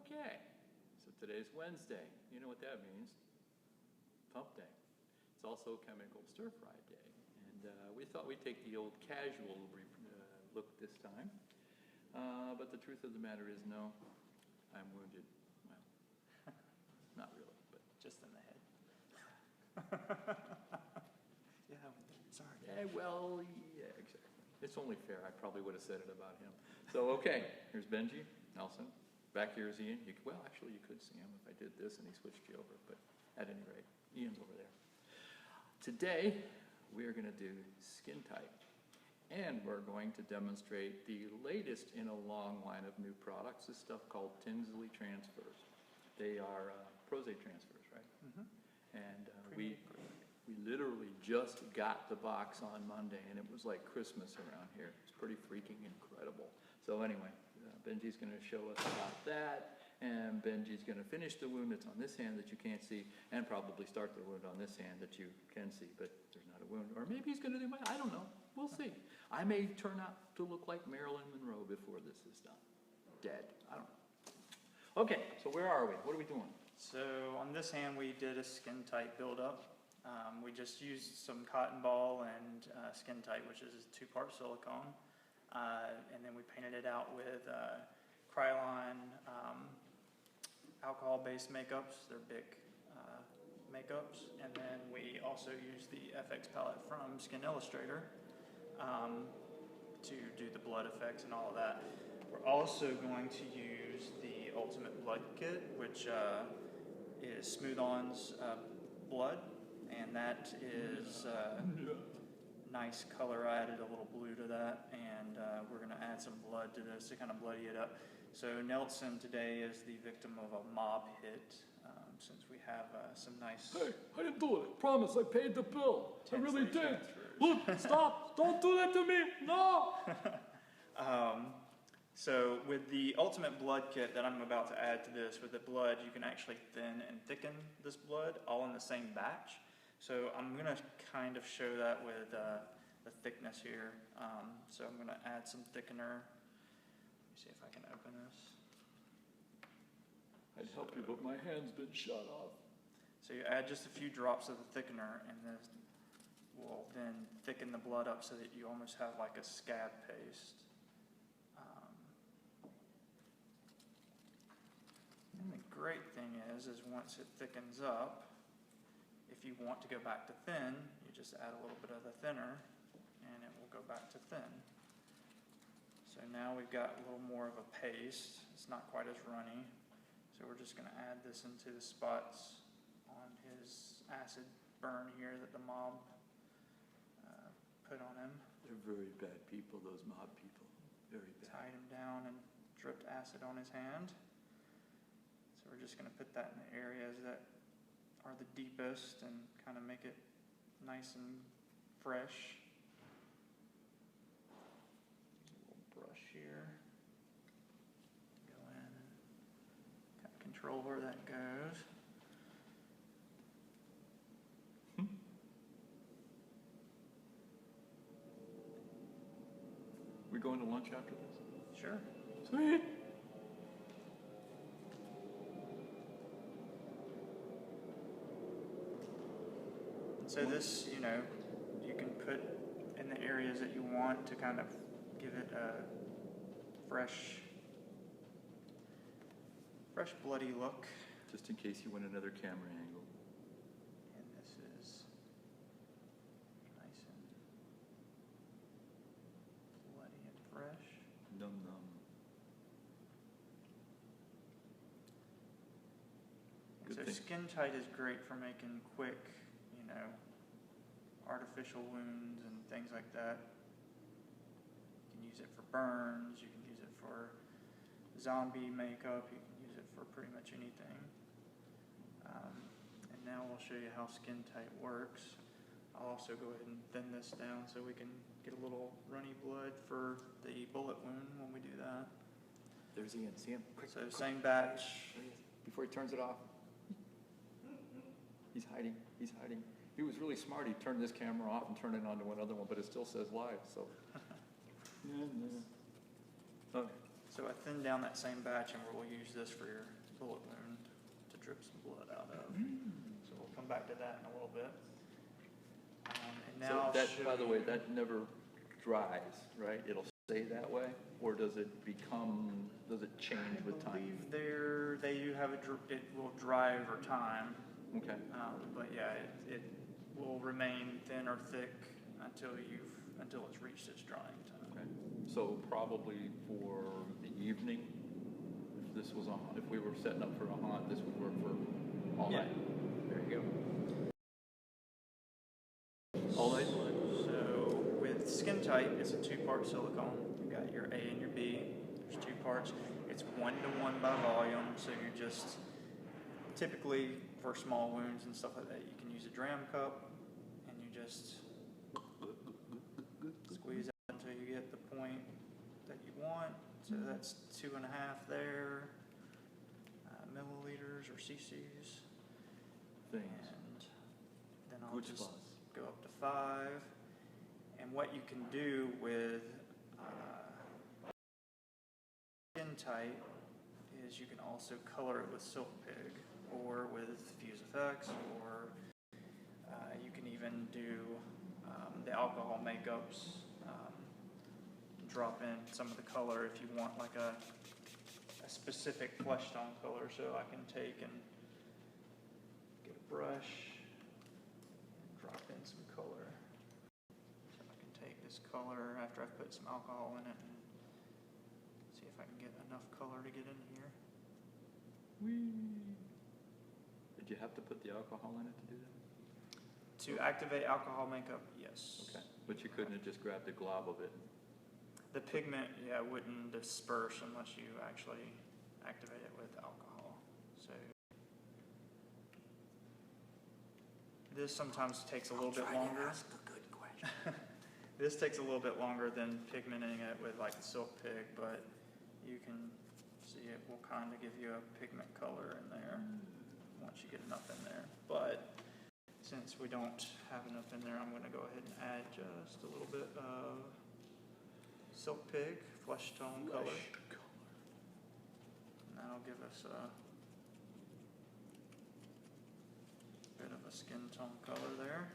Okay, so today's Wednesday. You know what that means. Pump day. It's also chemical stir-fry day. And we thought we'd take the old casual look this time. But the truth of the matter is, no, I'm wounded. Well, not really, but just in the head. Yeah, sorry. Yeah, well, yeah, exactly. It's only fair. I probably would have said it about him. So, okay, here's Benji, Nelson. Back here is Ian. Well, actually, you could see him if I did this and he switched you over, but at any rate, Ian's over there. Today, we're going to do Skin-Tite. And we're going to demonstrate the latest in a long line of new products, this stuff called Tinsley transfers. They are prostate transfers, right? Mm-hmm. And we literally just got the box on Monday, and it was like Christmas around here. It's pretty freaking incredible. So anyway, Benji's going to show us about that, and Benji's going to finish the wound that's on this hand that you can't see, and probably start the wound on this hand that you can see, but there's not a wound. Or maybe he's going to do mine. I don't know. We'll see. I may turn out to look like Marilyn Monroe before this is done. Dead. I don't know. Okay, so where are we? What are we doing? So on this hand, we did a Skin-Tite buildup. We just used some cotton ball and Skin-Tite, which is a 2-part silicone. And then we painted it out with Krylon alcohol-based makeups. They're big makeups. And then we also used the FX palette from Skin Illustrator to do the blood effects and all of that. We're also going to use the Ultimate Blood Kit, which is Smooth-On's blood, and that is nice color. I added a little blue to that, and we're going to add some blood to this to kind of bloody it up. So Nelson today is the victim of a mob hit, since we have some nice... Hey, I didn't do it. Promise, I paid the bill. I really did. Transfers. Look, stop. Don't do that to me. No. So with the Ultimate Blood Kit that I'm about to add to this, with the blood, you can actually thin and thicken this blood all in the same batch. So I'm going to kind of show that with the thickness here. So I'm going to add some thickener. Let me see if I can open this. I'd help you, but my hand's been shut off. So you add just a few drops of the thickener, and this will then thicken the blood up so that you almost have like a scab paste. And the great thing is once it thickens up, if you want to go back to thin, you just add a little bit of the thinner, and it will go back to thin. So now we've got a little more of a paste. It's not quite as runny. So we're just going to add this into the spots on his acid burn here that the mob put on him. They're very bad people, those mob people. Very bad. Tied him down and dripped acid on his hand. So we're just going to put that in the areas that are the deepest and kind of make it nice and fresh. A little brush here. Go in and kind of control where that goes. We going to lunch after this? Sure. Sweet. So this, you know, you can put in the areas that you want to kind of give it a fresh bloody look. Just in case you want another camera angle. And this is nice and bloody and fresh. Num num. So Skin-Tite is great for making quick, you know, artificial wounds and things like that. You can use it for burns, you can use it for zombie makeup, you can use it for pretty much anything. And now we'll show you how Skin-Tite works. I'll also go ahead and thin this down so we can get a little runny blood for the bullet wound when we do that. There's Ian. See him? Quick, so same batch. Before he turns it off. He's hiding. He's hiding. He was really smart. He turned this camera off and turned it on to another one, but it still says live. So. Okay. So I thinned down that same batch, and we'll use this for your bullet wound to drip some blood out of. So we'll come back to that in a little bit. And So now I'll that, show by the way, you- that never dries, right? It'll stay that way? Or does it change with I time? believe they do have it will dry over time. Okay. But yeah, it will remain thin or thick until it's reached its drying time. Okay. So probably for the evening, if we were setting up for a hunt, this would work for all Yeah. night. There you go. All night. So with Skin-Tite, it's a 2-part silicone. You got your A and your B. There's 2 parts. It's 1-to-1 by volume, so you just typically for small wounds and stuff like that, you can use a dram cup and you just squeeze out until you get the point that you want. So that's 2.5 there, milliliters or cc's. Things. And then I'll Good just spots. go up to 5. And what you can do with Skin-Tite is you can also color it with Silk Pig or with Fuse Effects, or you can even do the alcohol makeups, drop in some of the color if you want like a specific flesh tone color. So I can take and get a brush and drop in some color. So I can take this color after I've put some alcohol in it and see if I can get enough color to get in here. Whee! Did you have to put the alcohol in it to do that? To activate alcohol makeup, yes. Okay. But you couldn't have just grabbed a glob of it? The pigment, yeah, wouldn't disperse unless you actually activate it with alcohol. So this sometimes takes a little bit longer. Ask a good question. This takes a little bit longer than pigmenting it with like the Silk Pig, but you can see it will kind of give you a pigment color in there once you get enough in there. But since we don't have enough in there, I'm going to go ahead and add just a little bit of Silk Pig flesh tone color. And that'll give us a bit of a skin tone color there.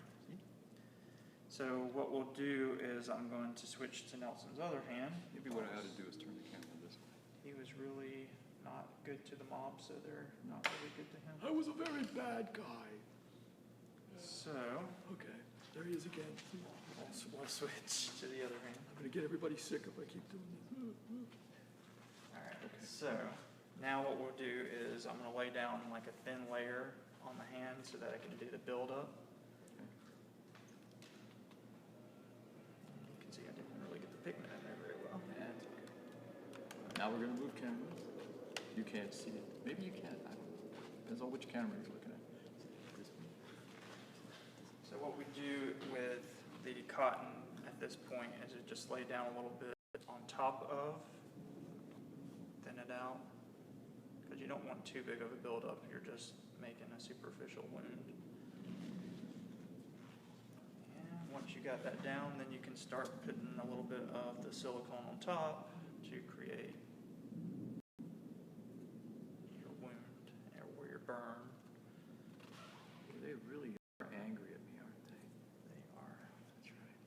So what we'll do is I'm going to switch to Nelson's other hand. Maybe what I ought to do is turn the camera this way. He was really not good to the mob, so they're not really good to him. I was a very bad guy. So Okay, there he is again. we'll switch to the other hand. I'm gonna get everybody sick if I keep doing this. Alright, so now what we'll do is I'm going to lay down like a thin layer on the hand so that I can do the build-up. You can see I didn't really get the pigment in there very well. That's okay. Now we're going to move cameras. You can't see it. Maybe you can. I don't know. Depends on which camera you're looking at. This one. So what we do with the cotton at this point is it just lay down a little bit on top of, thin it out, because you don't want too big of a buildup. You're just making a superficial wound. And once you got that down, then you can start putting a little bit of the silicone on top to create your wound or your burn. They really are angry at me, aren't they? They are. That's right.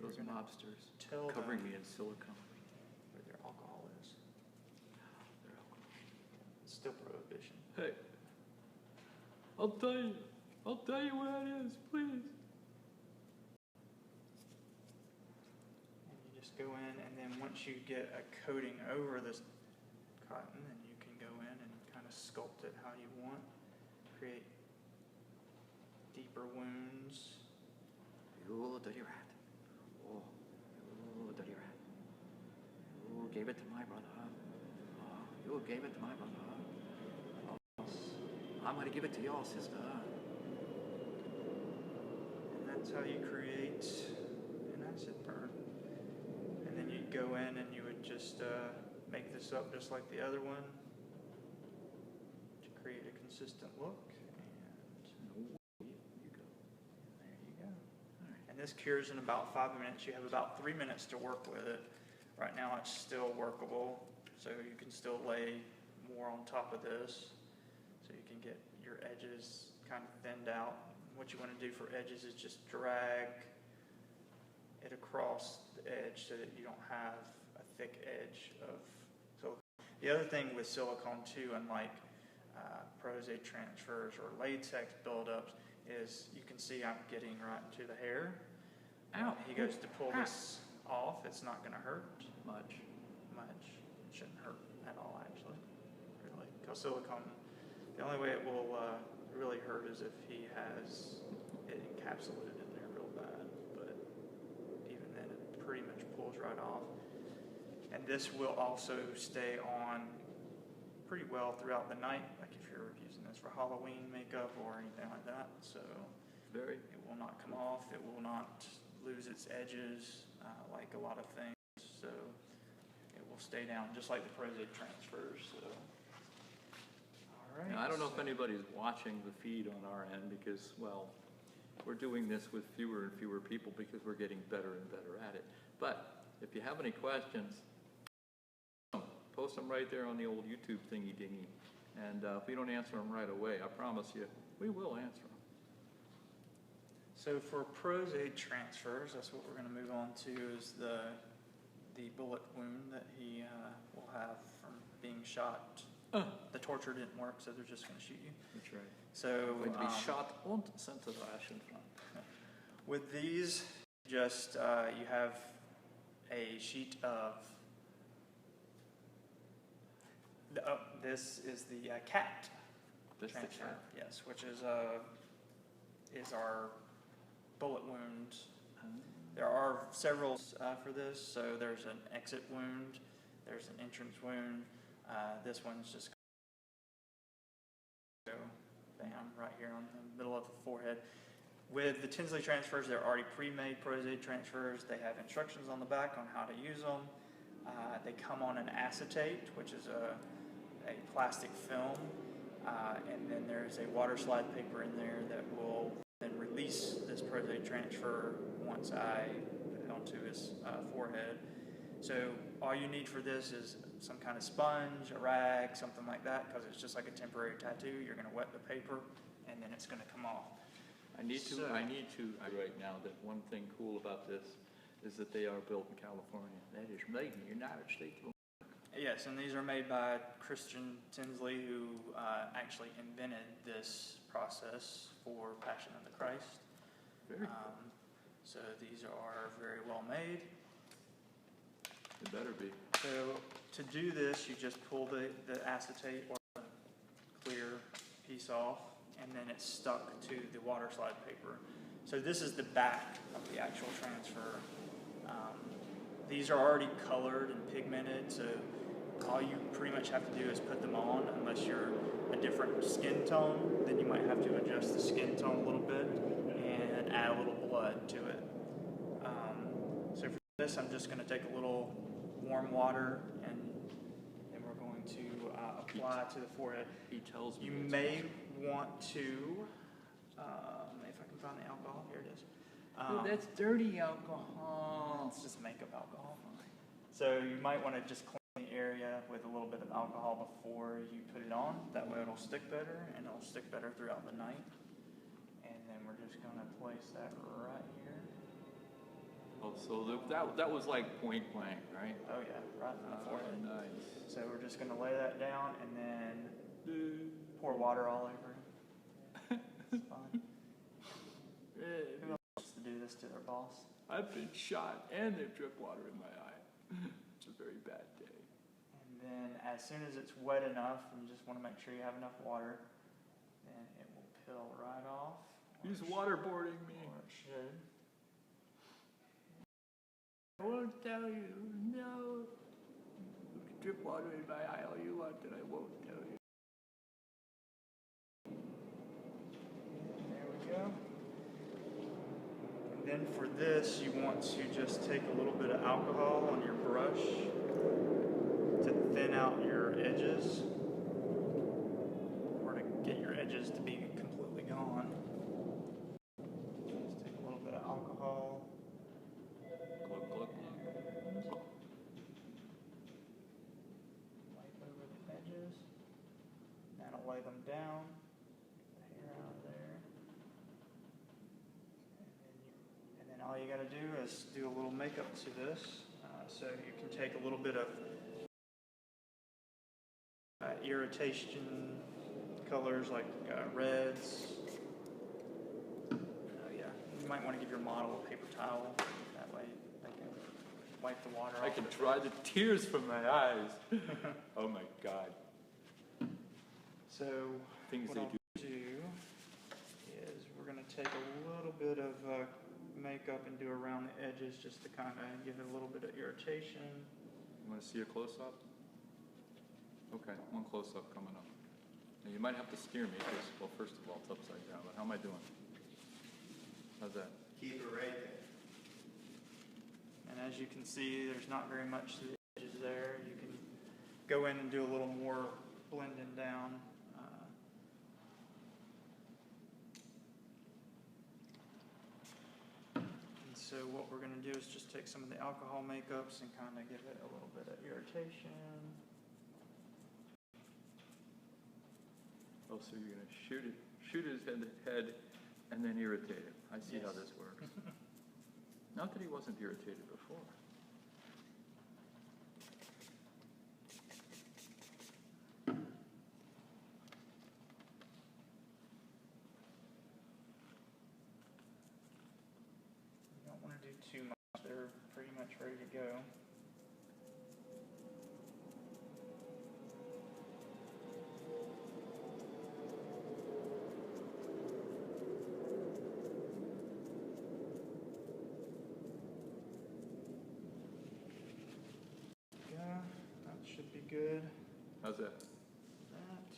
Those mobsters Tell covering them me in silicone. where their alcohol is. They're alcohol. It's still prohibition. Hey, I'll tell you where it is, please. And you just go in, and then once you get a coating over this cotton, then you can go in and kind of sculpt it how you want. Create deeper wounds. You dirty rat. Oh, you dirty rat. You gave it to my brother. Oh, you gave it to my brother. Oh, I'm going to give it to your sister. And that's how you create an acid burn. And then you'd go in and you would just make this up just like the other one to create a consistent look. And You go. there you go. And this cures in about 5 minutes. You have about 3 minutes to work with it. Right now it's still workable, so you can still lay more on top of this, so you can get your edges kind of thinned out. What you want to do for edges is just drag it across the edge so that you don't have a thick edge of silicone. The other thing with silicone too, unlike prosade transfers or latex buildups, is you can see I'm getting right into the hair. Ow. He goes to pull this off, it's not going to hurt Much. much. It shouldn't hurt at all, actually, really. Because silicone, the only way it will really hurt is if he has it encapsulated in there real bad. But even then, it pretty much pulls right off. And this will also stay on pretty well throughout the night, like if you're using this for Halloween makeup or anything like that. So Very. it will not come off. It will not lose its edges like a lot of things. So it will stay down just like the prosade transfers. So, all right. Now, I don't know if anybody's watching the feed on our end because, well, we're doing this with fewer and fewer people because we're getting better and better at it. But if you have any questions, post them right there on the old YouTube thingy dingy. And if we don't answer them right away, I promise you, we will answer them. So for prosade transfers, that's what we're going to move on to, is the bullet wound that he will have from being shot. The torture didn't work, so they're just going to shoot you. That's right. So Going to be shot und Centerration. with these, just you have a sheet of. This is the cat This is the transfer. cat. Yes, which is our bullet wound. There are several for this. So there's an exit wound, there's an entrance wound. This one's just go bam right here on the middle of the forehead. With the Tinsley transfers, they're already pre-made prosade transfers. They have instructions on the back on how to use them. They come on an acetate, which is a plastic film, and then there's a water slide paper in there that will then release this prosade transfer once I put it onto his forehead. So all you need for this is some kind of sponge, a rag, something like that, because it's just like a temporary tattoo. You're going to wet the paper, and then it's going to come off. I need to right now that one thing cool about this is that they are built in California. That is made in the United States. Yes, and these are made by Christian Tinsley, who actually invented this process for Passion of the Christ. Very cool. So these are very well made. It better be. So to do this, you just pull the acetate or the clear piece off, and then it's stuck to the water slide paper. So this is the back of the actual transfer. These are already colored and pigmented, so all you pretty much have to do is put them on. Unless you're a different skin tone, then you might have to adjust the skin tone a little bit and add a little blood to it. So for this, I'm just going to take a little warm water and then we're going to apply to the forehead. He tells me. You may want to, if I can find the alcohol, here it is. That's dirty alcohol. It's just makeup alcohol. So you might want to just clean the area with a little bit of alcohol before you put it on. That way it'll stick better, and it'll stick better throughout the night. And then we're just going to place that right here. Oh, so that was like point blank, right? Oh yeah, right in the forehead. Nice. So we're just going to lay that down and then pour water all over it. It's fine. Who else wants to do this to their boss? I've been shot and they've dripped water in my eye. It's a very bad day. And then as soon as it's wet enough, and you just want to make sure you have enough water, then it will peel right off. He's waterboarding me. Or it should. I won't tell you. No. You can drip water in my eye all you want, and I won't tell you. There we go. And then for this, you want to just take a little bit of alcohol on your brush to thin out your edges, or to get your edges to be completely gone. Just take a little bit of alcohol. Glug, glug, glug. Wipe over the edges. down, the hair out of there. And then all you gotta do is do a little makeup to this. So you can take a little bit of irritation colors like reds. Yeah, you might want to give your model a paper towel. That way they can wipe the water off. I can dry the tears from my eyes. Oh my God. So Things what they I'll do is we're going to take a little bit of makeup and do around the edges just to kind of give it a little bit of irritation. You want to see a close-up? Okay, one close-up coming up. Now you might have to steer me because, well, first of all, it's upside down, but how am I doing? How's that? Keep it right there. And as you can see, there's not very much to the edges there. You can go in and do a little more blending down. And so what we're going to do is just take some of the alcohol makeups and kind of give it a little bit of irritation. Oh, so you're going to shoot his head and then irritate him. I see how this works. Not that he wasn't irritated before. You don't want to do too much. They're pretty much ready to go. Good. How's that? That,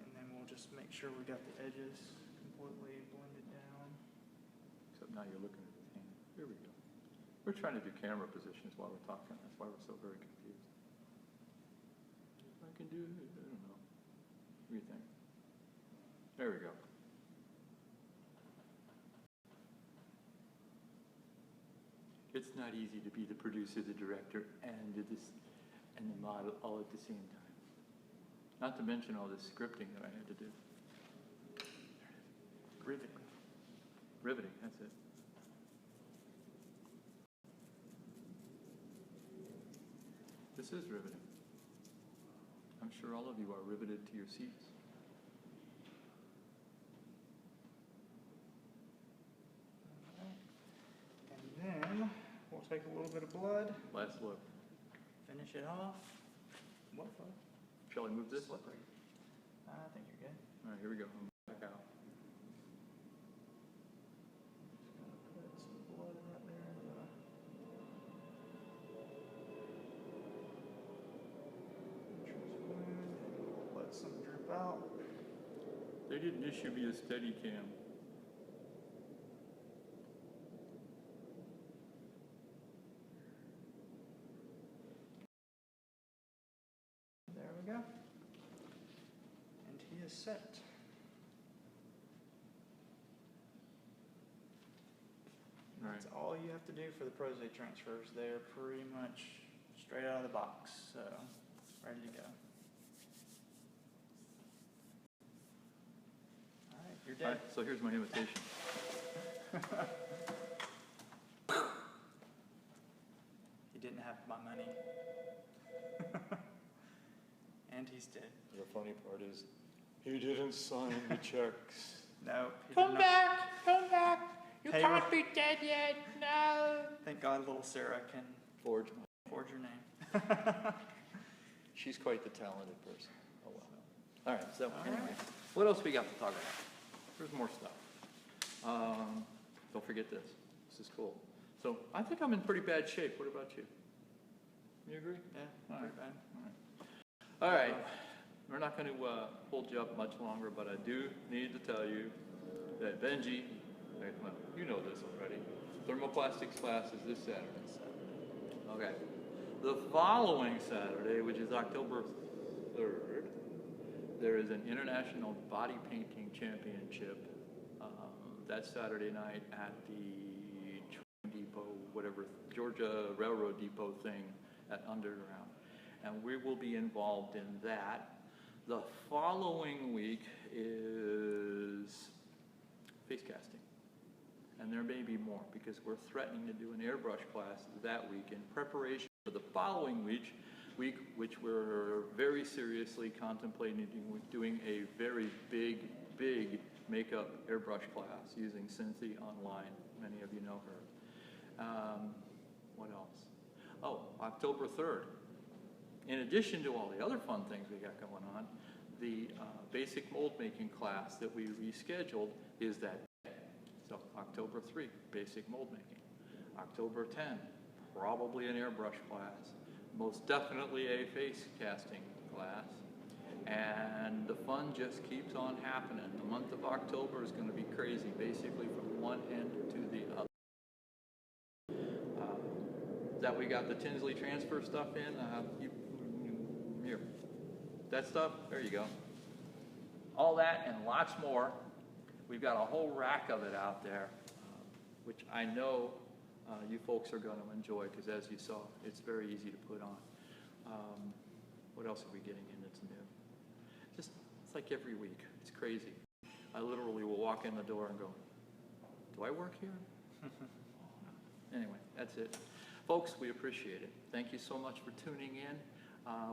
and then we'll just make sure we got the edges completely blended down. Except now you're looking at his hand. Here we go. We're trying to do camera positions while we're talking. That's why we're so very confused. If I can do it, I don't know. What do you think? There we go. It's not easy to be the producer, the director, and the model all at the same time. Not to mention all this scripting that I had to do. Riveting. Riveting, that's it. This is riveting. I'm sure all of you are riveted to your seats. And then we'll take a little bit of blood. Last look. Finish it off. What? Shall I move this? Slippery. I think you're good. All right, here we go. I'm back out. Just gonna put some blood right there in the entrance wound, and we'll let some drip out. They didn't issue me a steady cam. There we go. And he is set. All That's right. all you have to do for the prostate transfers. They're pretty much straight out of the box, so ready to go. All right, you're All dead. right, so here's my invitation. He didn't have my money. And he's dead. The funny part is, he didn't sign the checks. No. He did Come not. back, come back. You Hey, can't be dead yet. No. Thank God little Sarah can Forge forge your name. She's quite the talented person. Oh, well. All right, so All anyway, right. what else we got to talk about? There's more stuff. Don't forget this. This is cool. So I think I'm in pretty bad shape. What about you? You agree? Yeah, All pretty right. bad. All right. We're not going to hold you up much longer, but I do need to tell you that Benji, well, you know this already, thermoplastics class is this Saturday. Okay. The following Saturday, which is October 3rd, there is an International Body Painting Championship that Saturday night at the train depot, whatever, Georgia Railroad Depot thing at Underground. And we will be involved in that. The following week is face casting. And there may be more because we're threatening to do an airbrush class that week in preparation for the following week, which we're very seriously contemplating doing a very big makeup airbrush class using Tinsley online. Many of you know her. What else? Oh, October 3rd. In addition to all the other fun things we got going on, the basic mold making class that we rescheduled is that day. So October 3, basic mold making. October 10, probably an airbrush class. Most definitely a face casting class. And the fun just keeps on happening. The month of October is going to be crazy, basically from one end to the other. That we got the Tinsley transfer stuff in. Here. That stuff, there you go. All that and lots more. We've got a whole rack of it out there, which I know you folks are going to enjoy because, as you saw, it's very easy to put on. What else are we getting in that's new? Just, it's like every week. It's crazy. I literally will walk in the door and go, do I work here? Anyway, that's it. Folks, we appreciate it. Thank you so much for tuning in.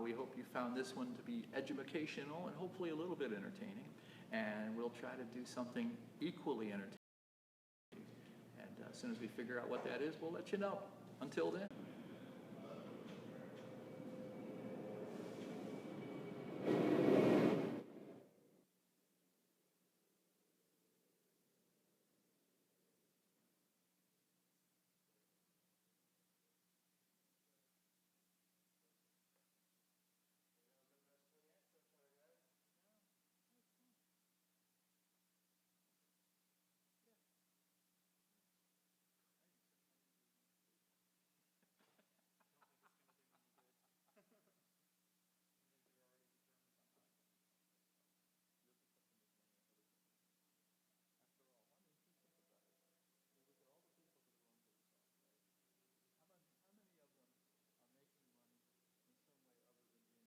We hope you found this one to be educational and hopefully a little bit entertaining. And we'll try to do something equally entertaining. And as soon as we figure out what that is, we'll let you know. Until then.